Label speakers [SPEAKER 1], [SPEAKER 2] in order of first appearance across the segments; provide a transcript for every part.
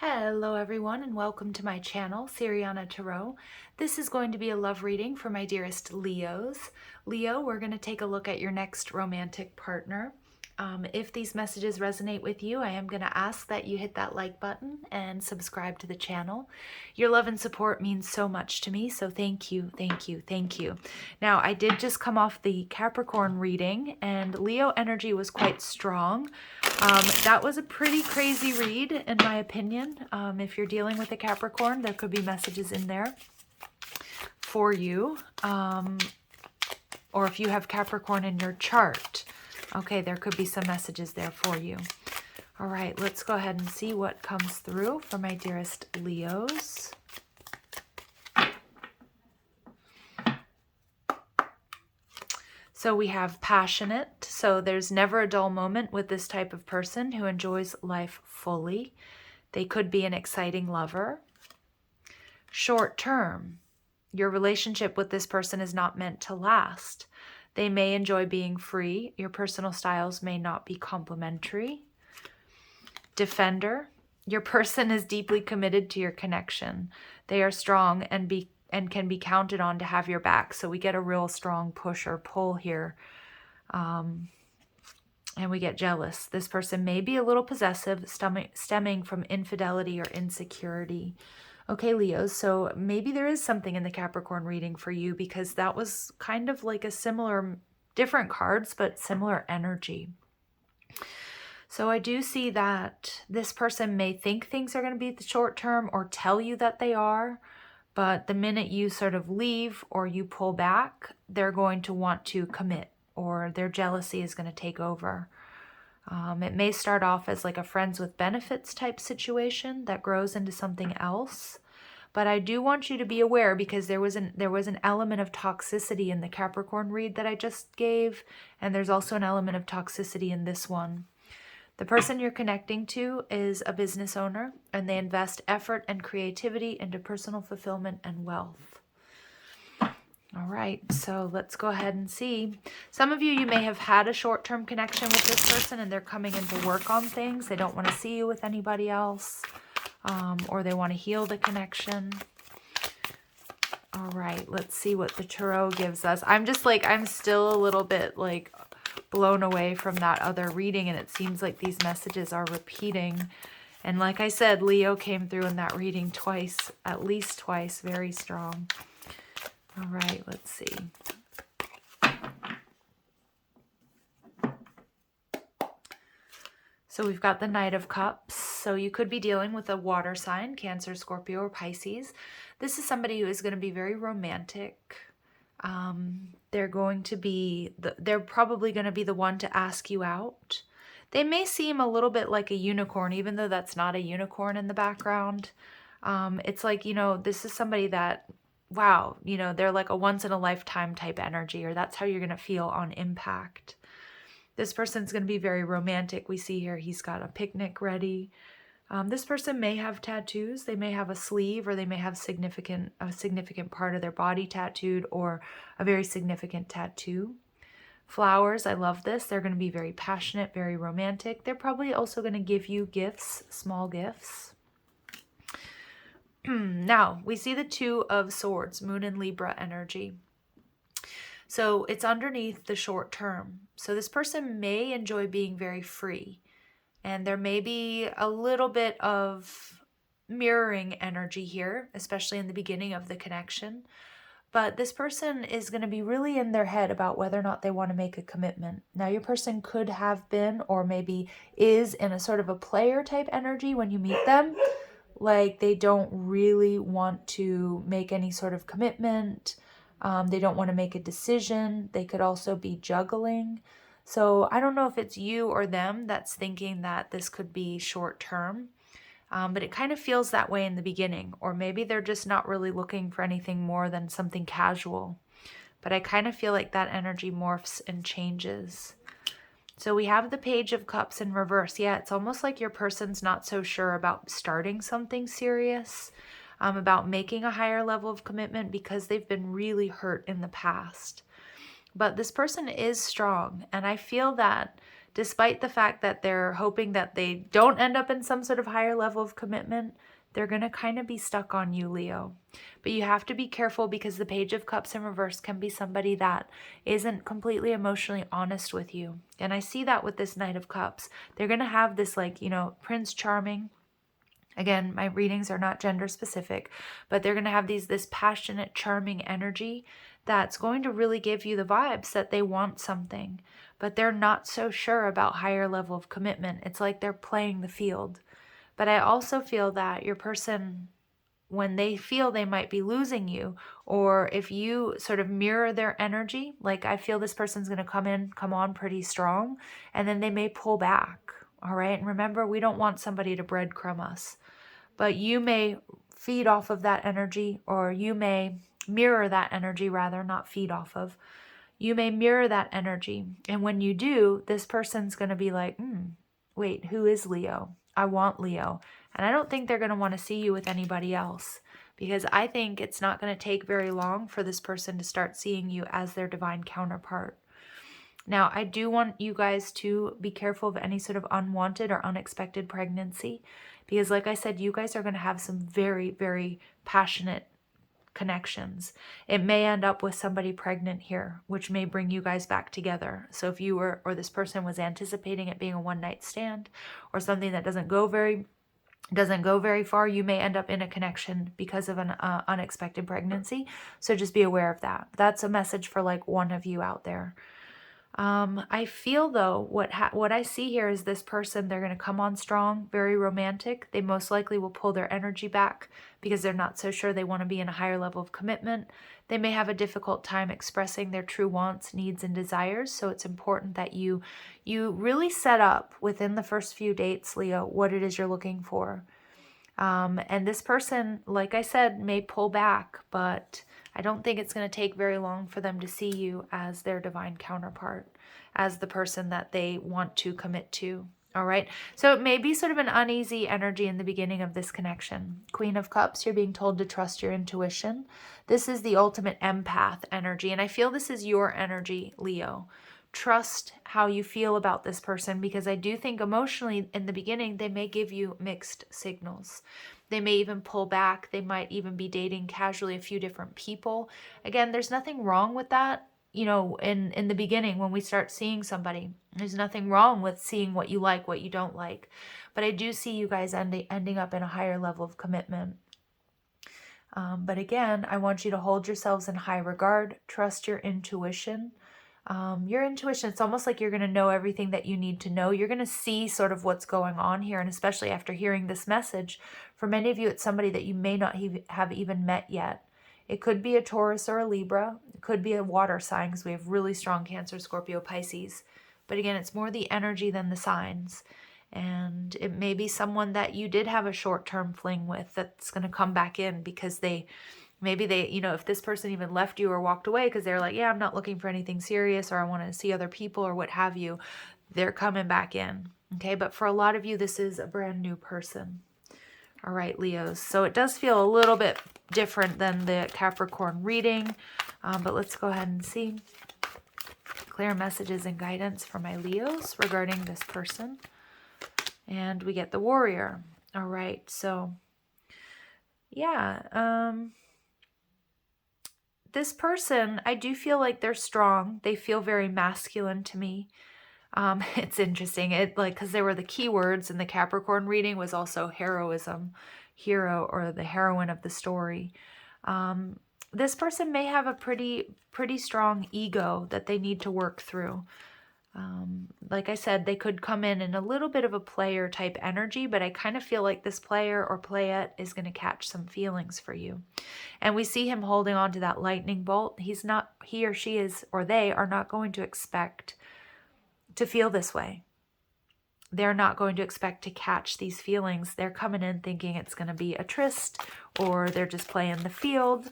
[SPEAKER 1] Hello everyone and welcome to my channel, Siriana Tarot. This is going to be a love reading for my dearest Leos. Leo, we're going to take a look at your next romantic partner. If these messages resonate with you, I am going to ask that you hit that like button and subscribe to the channel. Your love and support means so much to me, so thank you, thank you, thank you. Now, I did just come off the Capricorn reading, and Leo energy was quite strong. That was a pretty crazy read, in my opinion. If you're dealing with a Capricorn, there could be messages in there for you. Or if you have Capricorn in your chart, okay, there could be some messages there for you. All right, let's go ahead and see what comes through for my dearest Leos. So we have passionate. So there's never a dull moment with this type of person who enjoys life fully. They could be an exciting lover. Short term. Your relationship with this person is not meant to last. They may enjoy being free. Your personal styles may not be complementary. Defender. Your person is deeply committed to your connection. They are strong and can be counted on to have your back. So we get a real strong push or pull here. And we get jealous. This person may be a little possessive, stemming from infidelity or insecurity. Okay, Leos, so maybe there is something in the Capricorn reading for you, because that was kind of like a similar, different cards, but similar energy. So I do see that this person may think things are going to be the short term or tell you that they are, but the minute you sort of leave or you pull back, they're going to want to commit, or their jealousy is going to take over. It may start off as like a friends with benefits type situation that grows into something else. But I do want you to be aware, because there was an element of toxicity in the Capricorn read that I just gave, and there's also an element of toxicity in this one. The person you're connecting to is a business owner, and they invest effort and creativity into personal fulfillment and wealth. All right, so let's go ahead and see. Some of you may have had a short-term connection with this person, and they're coming in to work on things. They don't want to see you with anybody else, or they want to heal the connection. All right, let's see what the Tarot gives us. I'm still a little bit like blown away from that other reading, and it seems like these messages are repeating. And like I said, Leo came through in that reading twice, at least twice, very strong. All right, let's see. So we've got the Knight of Cups. So you could be dealing with a water sign, Cancer, Scorpio, or Pisces. This is somebody who is going to be very romantic. They're probably going to be the one to ask you out. They may seem a little bit like a unicorn, even though that's not a unicorn in the background. It's like, this is somebody that, wow, they're like a once-in-a-lifetime type energy, or that's how you're going to feel on impact. This person's going to be very romantic. We see here he's got a picnic ready. This person may have tattoos. They may have a sleeve, or they may have a significant part of their body tattooed, or a very significant tattoo. Flowers, I love this. They're going to be very passionate, very romantic. They're probably also going to give you gifts, small gifts. Now, we see the Two of Swords, Moon and Libra energy. So it's underneath the short term. So this person may enjoy being very free. And there may be a little bit of mirroring energy here, especially in the beginning of the connection. But this person is going to be really in their head about whether or not they want to make a commitment. Now, your person could have been, or maybe is, in a sort of a player type energy when you meet them. Like they don't really want to make any sort of commitment. They don't want to make a decision. They could also be juggling. So I don't know if it's you or them that's thinking that this could be short term, but it kind of feels that way in the beginning. Or maybe they're just not really looking for anything more than something casual. But I kind of feel like that energy morphs and changes. So we have the Page of Cups in reverse. Yeah, it's almost like your person's not so sure about starting something serious, about making a higher level of commitment, because they've been really hurt in the past. But this person is strong, and I feel that despite the fact that they're hoping that they don't end up in some sort of higher level of commitment, they're going to kind of be stuck on you, Leo. But you have to be careful because the Page of Cups in reverse can be somebody that isn't completely emotionally honest with you. And I see that with this Knight of Cups. They're going to have this, like, you know, Prince Charming. Again, my readings are not gender specific, but they're going to have this passionate, charming energy that's going to really give you the vibes that they want something, but they're not so sure about higher level of commitment. It's like they're playing the field. But I also feel that your person, when they feel they might be losing you, or if you sort of mirror their energy, like I feel this person's going to come on pretty strong, and then they may pull back. All right. And remember, we don't want somebody to breadcrumb us, but you may feed off of that energy, or you may mirror that energy, rather, not feed off of. You may mirror that energy. And when you do, this person's going to be like, wait, who is Leo? I want Leo. And I don't think they're going to want to see you with anybody else, because I think it's not going to take very long for this person to start seeing you as their divine counterpart. Now, I do want you guys to be careful of any sort of unwanted or unexpected pregnancy, because like I said, you guys are going to have some very, very passionate connections. It may end up with somebody pregnant here, which may bring you guys back together. So if you were, or this person was anticipating it being a one-night stand or something that doesn't go very far, you may end up in a connection because of an unexpected pregnancy. So just be aware of that. That's a message for like one of you out there. I feel though, what I see here is this person, they're going to come on strong, very romantic. They most likely will pull their energy back because they're not so sure they want to be in a higher level of commitment. They may have a difficult time expressing their true wants, needs, and desires. So it's important that you really set up within the first few dates, Leo, what it is you're looking for. And this person, like I said, may pull back, but I don't think it's going to take very long for them to see you as their divine counterpart, as the person that they want to commit to. All right. So it may be sort of an uneasy energy in the beginning of this connection. Queen of Cups, you're being told to trust your intuition. This is the ultimate empath energy. And I feel this is your energy, Leo. Trust how you feel about this person, because I do think emotionally in the beginning, they may give you mixed signals. They may even pull back. They might even be dating casually a few different people. Again, there's nothing wrong with that. You know, in the beginning, when we start seeing somebody, there's nothing wrong with seeing what you like, what you don't like. But I do see you guys ending up in a higher level of commitment. But again, I want you to hold yourselves in high regard. Trust your intuition. Your intuition, it's almost like you're going to know everything that you need to know. You're going to see sort of what's going on here. And especially after hearing this message, for many of you, it's somebody that you may not have even met yet. It could be a Taurus or a Libra. It could be a water sign, because we have really strong Cancer, Scorpio, Pisces. But again, it's more the energy than the signs. And it may be someone that you did have a short-term fling with that's going to come back in because maybe they, you know, if this person even left you or walked away because they're like, yeah, I'm not looking for anything serious, or I want to see other people, or what have you, they're coming back in. Okay. But for a lot of you, this is a brand new person. All right, Leos. So it does feel a little bit different than the Capricorn reading, but let's go ahead and see. Clear messages and guidance for my Leos regarding this person. And we get the Warrior. All right. So yeah, this person, I do feel like they're strong. They feel very masculine to me. It's interesting. Because there were the keywords in the Capricorn reading was also heroism, hero, or the heroine of the story. This person may have a pretty strong ego that they need to work through. Like I said, they could come in a little bit of a player type energy, but I kind of feel like this player or playette is going to catch some feelings for you. And we see him holding on to that lightning bolt. He or she is, or they are not going to expect to feel this way. They're not going to expect to catch these feelings. They're coming in thinking it's going to be a tryst, or they're just playing the field,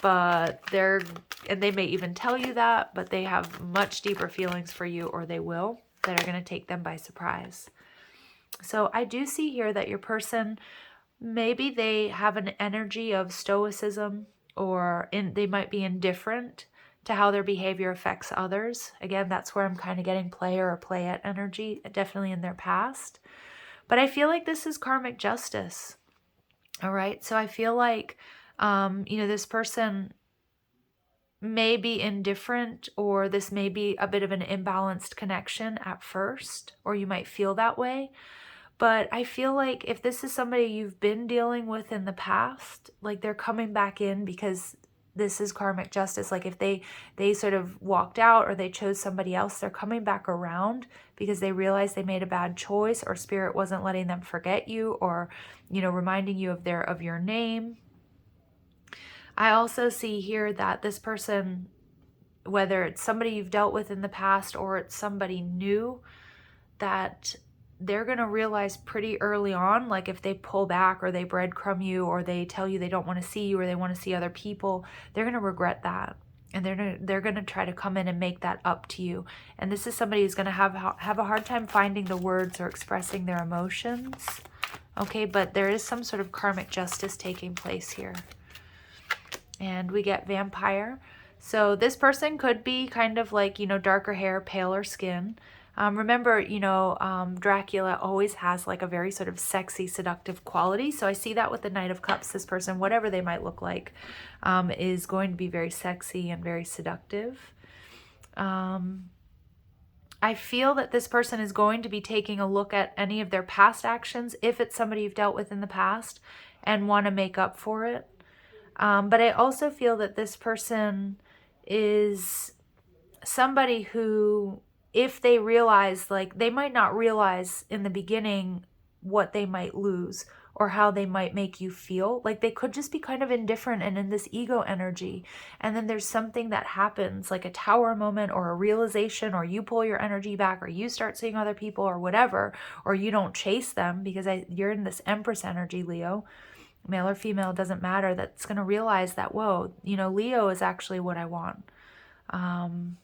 [SPEAKER 1] and they may even tell you that, but they have much deeper feelings for you, or they will, that are going to take them by surprise. So I do see here that your person, maybe they have an energy of stoicism, or they might be indifferent to how their behavior affects others. Again, that's where I'm kind of getting player or playette energy, definitely in their past. But I feel like this is karmic justice. All right. So I feel like, this person may be indifferent, or this may be a bit of an imbalanced connection at first, or you might feel that way. But I feel like if this is somebody you've been dealing with in the past, like they're coming back in because this is karmic justice. Like if they sort of walked out or they chose somebody else, they're coming back around because they realized they made a bad choice, or spirit wasn't letting them forget you, or, reminding you of your name. I also see here that this person, whether it's somebody you've dealt with in the past or it's somebody new, that they're going to realize pretty early on, like if they pull back or they breadcrumb you or they tell you they don't want to see you or they want to see other people, they're going to regret that. And they're going to try to come in and make that up to you. And this is somebody who's going to have a hard time finding the words or expressing their emotions. Okay, but there is some sort of karmic justice taking place here. And we get vampire. So this person could be kind of like, darker hair, paler skin. Remember, Dracula always has like a very sort of sexy, seductive quality. So I see that with the Knight of Cups. This person, whatever they might look like, is going to be very sexy and very seductive. I feel that this person is going to be taking a look at any of their past actions, if it's somebody you've dealt with in the past, and want to make up for it. But I also feel that this person is somebody who, if they realize, like they might not realize in the beginning what they might lose or how they might make you feel. Like they could just be kind of indifferent and in this ego energy. And then there's something that happens, like a tower moment or a realization, or you pull your energy back, or you start seeing other people or whatever, or you don't chase them because you're in this Empress energy, Leo. Male or female, doesn't matter. That's going to realize that, whoa, Leo is actually what I want. And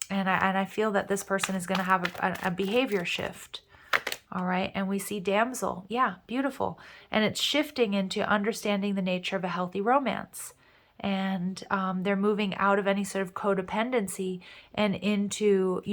[SPEAKER 1] I feel that this person is going to have a behavior shift. All right. And we see damsel. Yeah, beautiful. And it's shifting into understanding the nature of a healthy romance. And they're moving out of any sort of codependency and into,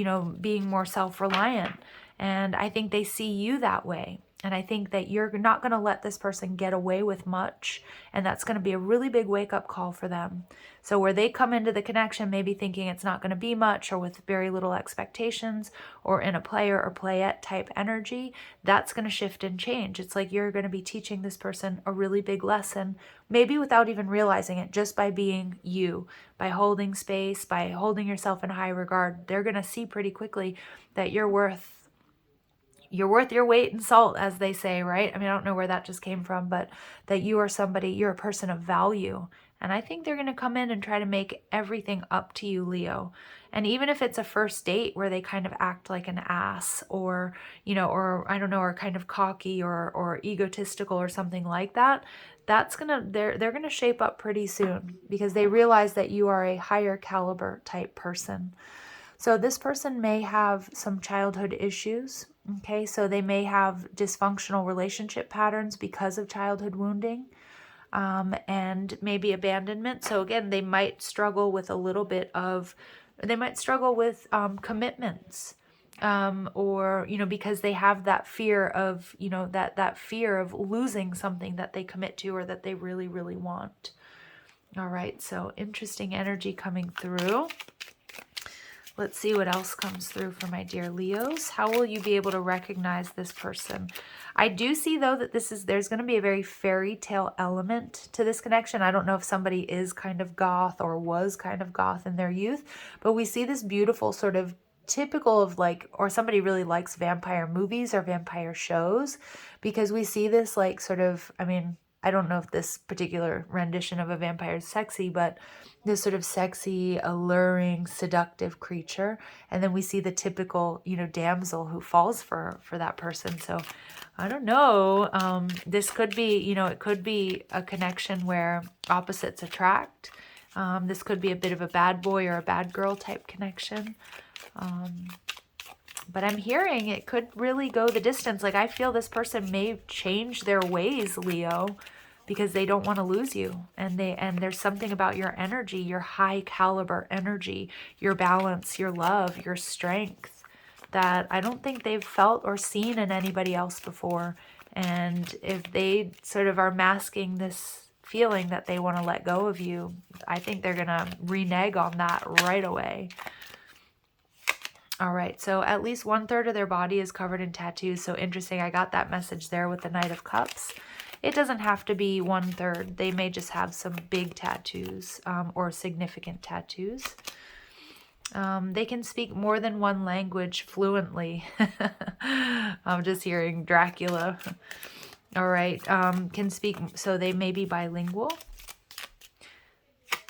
[SPEAKER 1] being more self-reliant. And I think they see you that way. And I think that you're not going to let this person get away with much. And that's going to be a really big wake-up call for them. So where they come into the connection, maybe thinking it's not going to be much, or with very little expectations, or in a player or playette type energy, that's going to shift and change. It's like you're going to be teaching this person a really big lesson, maybe without even realizing it, just by being you, by holding space, by holding yourself in high regard. They're going to see pretty quickly that you're worth your weight in salt, as they say, right? I mean, I don't know where that just came from, but that you're a person of value. And I think they're going to come in and try to make everything up to you, Leo. And even if it's a first date where they kind of act like an ass, or, or I don't know, or kind of cocky or egotistical or something like that, they're going to shape up pretty soon, because they realize that you are a higher caliber type person. So this person may have some childhood issues. Okay, so they may have dysfunctional relationship patterns because of childhood wounding, and maybe abandonment. So again, they might struggle with commitments, or, because they have that fear of, that fear of losing something that they commit to or that they really, really want. All right, so interesting energy coming through. Let's see what else comes through for my dear Leos. How will you be able to recognize this person? I do see, though, that there's going to be a very fairy tale element to this connection. I don't know if somebody is kind of goth or was kind of goth in their youth, but we see this beautiful sort of typical of or somebody really likes vampire movies or vampire shows, because we see this sort of, I don't know if this particular rendition of a vampire is sexy, but this sort of sexy, alluring, seductive creature. And then we see the typical, damsel who falls for that person. So I don't know. This could be, it could be a connection where opposites attract. This could be a bit of a bad boy or a bad girl type connection. But I'm hearing it could really go the distance. I feel this person may change their ways, Leo, because they don't want to lose you. And there's something about your energy, your high caliber energy, your balance, your love, your strength, that I don't think they've felt or seen in anybody else before. And if they sort of are masking this feeling that they want to let go of you, I think they're going to renege on that right away. All right, so at least 1/3 of their body is covered in tattoos. So interesting, I got that message there with the Knight of Cups. It doesn't have to be 1/3. They may just have some big tattoos or significant tattoos. They can speak more than one language fluently. I'm just hearing Dracula. All right, can speak, so they may be bilingual.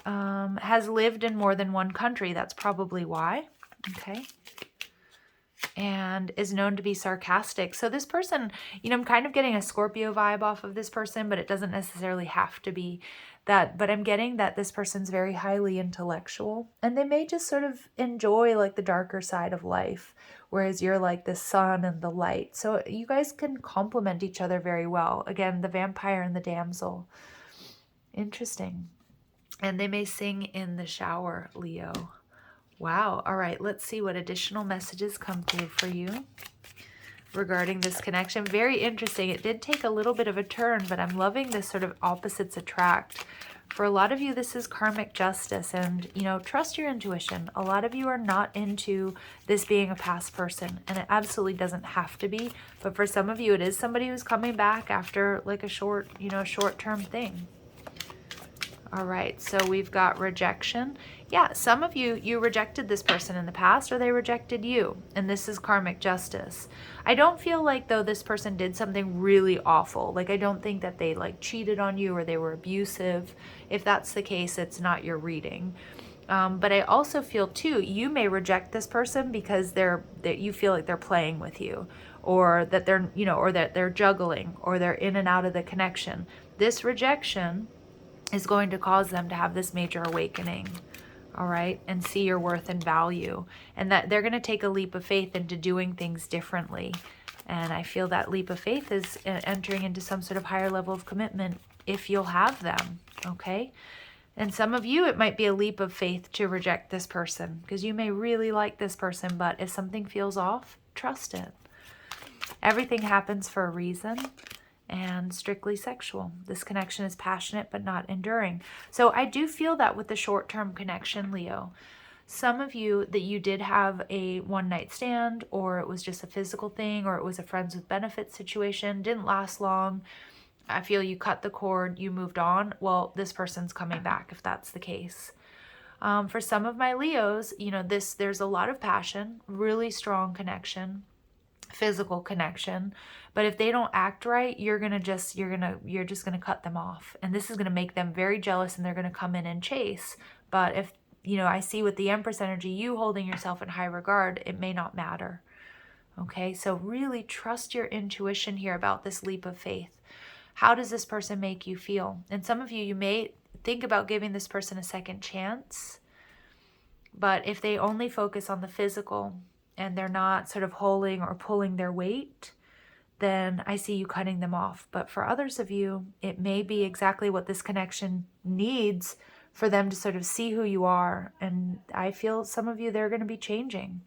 [SPEAKER 1] Has lived in more than one country. That's probably why. Okay. And is known to be sarcastic. So this person, you know, I'm kind of getting a Scorpio vibe off of this person, but it doesn't necessarily have to be that. But I'm getting that this person's very highly intellectual, and they may just sort of enjoy like the darker side of life, whereas you're like the sun and the light. So you guys can complement each other very well. Again, the vampire and the damsel. Interesting. And they may sing in the shower, Leo. Wow. All right. Let's see what additional messages come through for you regarding this connection. Very interesting. It did take a little bit of a turn, but I'm loving this sort of opposites attract. For a lot of you, this is karmic justice, and, you know, trust your intuition. A lot of you are not into this being a past person, and it absolutely doesn't have to be. But for some of you, it is somebody who's coming back after like a short-term thing. All right, so we've got rejection. Yeah, some of you, you rejected this person in the past, or they rejected you, and this is karmic justice. I don't feel like, though, this person did something really awful. Like, I don't think that they, like, cheated on you or they were abusive. If that's the case, it's not your reading. But I also feel, too, you may reject this person because you feel like they're playing with you, or that they're, you know, or that they're juggling, or they're in and out of the connection. This rejection is going to cause them to have this major awakening, all right, and see your worth and value, and that they're going to take a leap of faith into doing things differently. And I feel that leap of faith is entering into some sort of higher level of commitment if you'll have them, okay? And some of you, it might be a leap of faith to reject this person because you may really like this person, but if something feels off, trust it. Everything happens for a reason. And strictly sexual. This connection is passionate but not enduring. So I do feel that with the short-term connection, Leo. Some of you, that you did have a one-night stand, or it was just a physical thing, or it was a friends with benefits situation, didn't last long. I feel you cut the cord, you moved on. Well, this person's coming back if that's the case. For some of my Leos, you know, there's a lot of passion, really strong connection, physical connection, but if they don't act right, you're just gonna cut them off, and this is gonna make them very jealous, and they're gonna come in and chase. But if, you know, I see with the Empress energy, you holding yourself in high regard, it may not matter. Okay, so really trust your intuition here about this leap of faith. How does this person make you feel? And some of you, you may think about giving this person a second chance, but if they only focus on the physical and they're not sort of holding or pulling their weight, then I see you cutting them off. But for others of you, it may be exactly what this connection needs for them to sort of see who you are. And I feel some of you, they're going to be changing.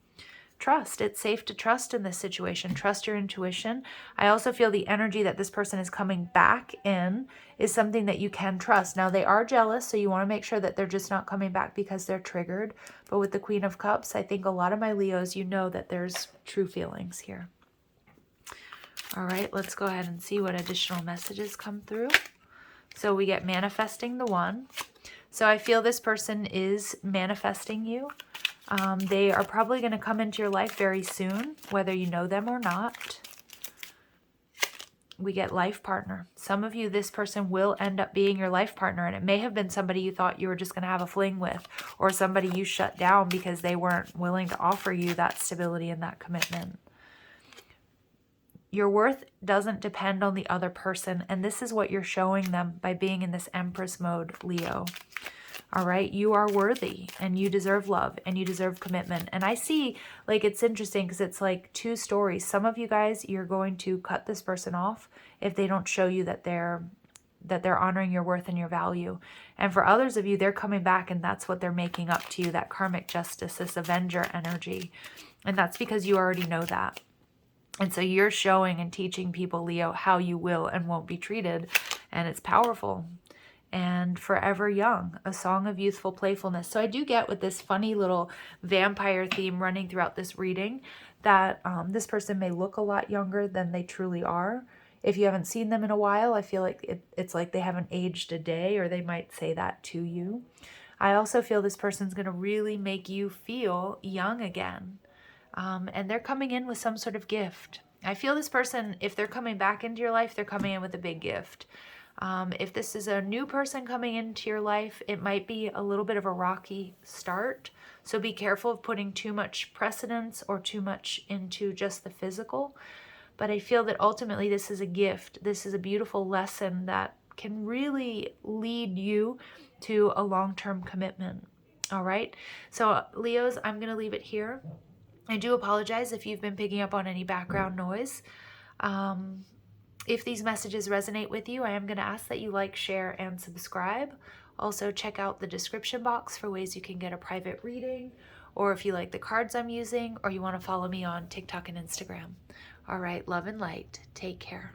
[SPEAKER 1] Trust. It's safe to trust in this situation. Trust your intuition. I also feel the energy that this person is coming back in is something that you can trust. Now, they are jealous, so you want to make sure that they're just not coming back because they're triggered. But with the Queen of Cups, I think a lot of my Leos, you know that there's true feelings here. All right, let's go ahead and see what additional messages come through. So we get manifesting the one. So I feel this person is manifesting you. They are probably going to come into your life very soon, whether you know them or not. We get life partner. Some of you, this person will end up being your life partner, and it may have been somebody you thought you were just going to have a fling with, or somebody you shut down because they weren't willing to offer you that stability and that commitment. Your worth doesn't depend on the other person, and this is what you're showing them by being in this Empress mode, Leo. All right, you are worthy, and you deserve love, and you deserve commitment. And I see, like, it's interesting because it's like two stories. Some of you guys, you're going to cut this person off if they don't show you that they're that they're honoring your worth and your value. And for others of you, they're coming back and that's what they're making up to you, that karmic justice, this avenger energy. And that's because you already know that. And so you're showing and teaching people, Leo, how you will and won't be treated. And it's powerful. And forever young, a song of youthful playfulness. So I do get with this funny little vampire theme running throughout this reading that this person may look a lot younger than they truly are. If you haven't seen them in a while, I feel like it's like they haven't aged a day, or they might say that to you. I also feel this person's going to really make you feel young again. And they're coming in with some sort of gift. I feel this person, if they're coming back into your life, they're coming in with a big gift. If this is a new person coming into your life, it might be a little bit of a rocky start. So be careful of putting too much precedence or too much into just the physical. But I feel that ultimately this is a gift. This is a beautiful lesson that can really lead you to a long-term commitment. All right. So Leos, I'm going to leave it here. I do apologize if you've been picking up on any background noise. If these messages resonate with you, I am going to ask that you like, share, and subscribe. Also, check out the description box for ways you can get a private reading, or if you like the cards I'm using, or you want to follow me on TikTok and Instagram. All right, love and light. Take care.